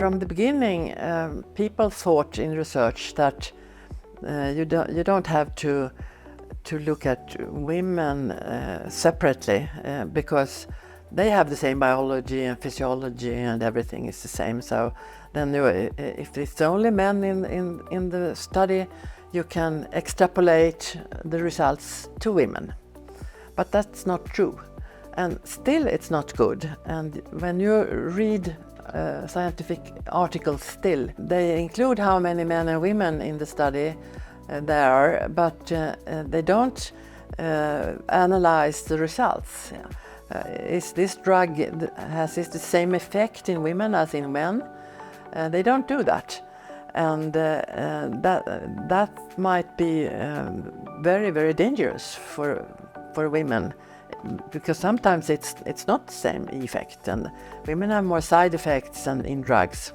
From the beginning, people thought in research that you don't have to look at women separately because they have the same biology and physiology and everything is the same. So then if it's only men in the study, you can extrapolate the results to women. But that's not true. And still it's not good. And when you read scientific articles still, they include how many men and women in the study there are, but they don't analyze the results. Is this drug, has this the same effect in women as in men? They don't do that. And that might be very, very dangerous for women, because sometimes it's not the same effect, and women have more side effects than in drugs.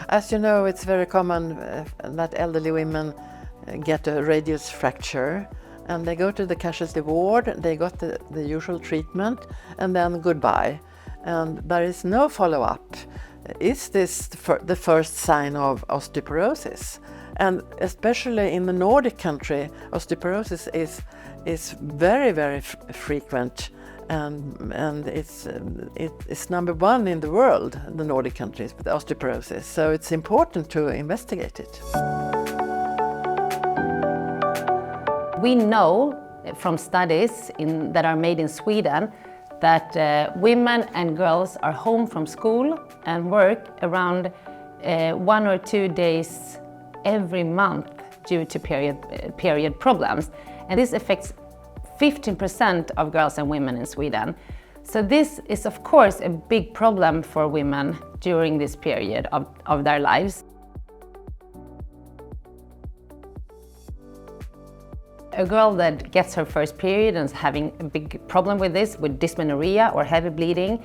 As you know, it's very common that elderly women get a radius fracture, and they go to the casualty ward, they got the usual treatment, and then goodbye. And there is no follow-up. Is this the first sign of osteoporosis? And especially in the Nordic country, osteoporosis is very, very frequent, and it's number one in the world, the Nordic countries, with osteoporosis. So it's important to investigate it. We know from studies that are made in Sweden that women and girls are home from school and work around 1 or 2 days every month due to period problems. And this affects 15% of girls and women in Sweden. So this is of course a big problem for women during this period of their lives. A girl that gets her first period and is having a big problem with this, with dysmenorrhea or heavy bleeding,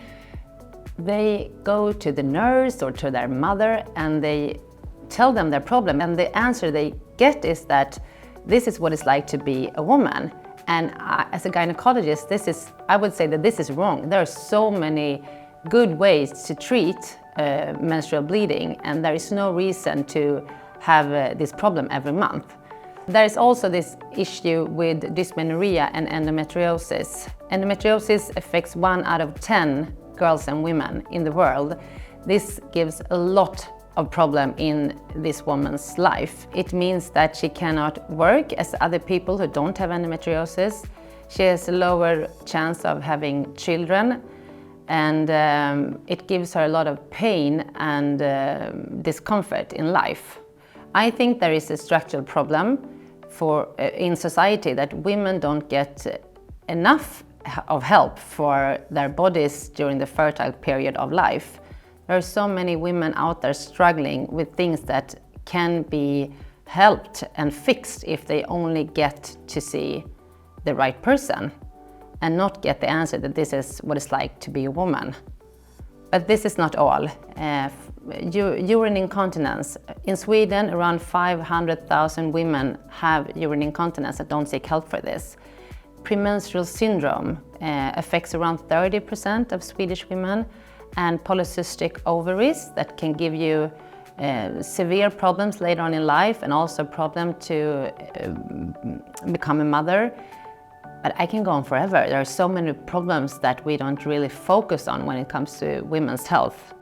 they go to the nurse or to their mother and they tell them their problem, and the answer they get is that this is what it's like to be a woman. And as a gynecologist, I would say that this is wrong. There are so many good ways to treat menstrual bleeding, and there is no reason to have this problem every month. There is also this issue with dysmenorrhea and endometriosis. Endometriosis affects 1 out of 10 girls and women in the world. This gives a lot of problem in this woman's life. It means that she cannot work as other people who don't have endometriosis. She has a lower chance of having children, and it gives her a lot of pain and discomfort in life. I think there is a structural problem in society that women don't get enough of help for their bodies during the fertile period of life. There are so many women out there struggling with things that can be helped and fixed if they only get to see the right person and not get the answer that this is what it's like to be a woman. But this is not all. Urine incontinence. In Sweden, around 500,000 women have urine incontinence and don't seek help for this. Premenstrual syndrome affects around 30% of Swedish women, and polycystic ovaries that can give you severe problems later on in life, and also a problem to become a mother. But I can go on forever. There are so many problems that we don't really focus on when it comes to women's health.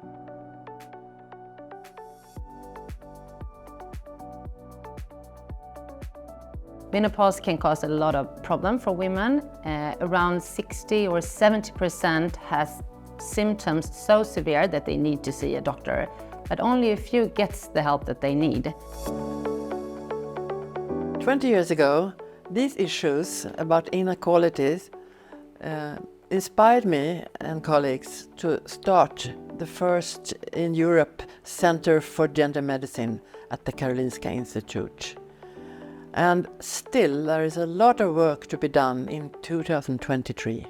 Menopause can cause a lot of problems for women. Around 60 or 70% has symptoms so severe that they need to see a doctor, but only a few gets the help that they need. 20 years ago, these issues about inequalities inspired me and colleagues to start the first in Europe Center for Gender Medicine at the Karolinska Institute. And still there is a lot of work to be done in 2023.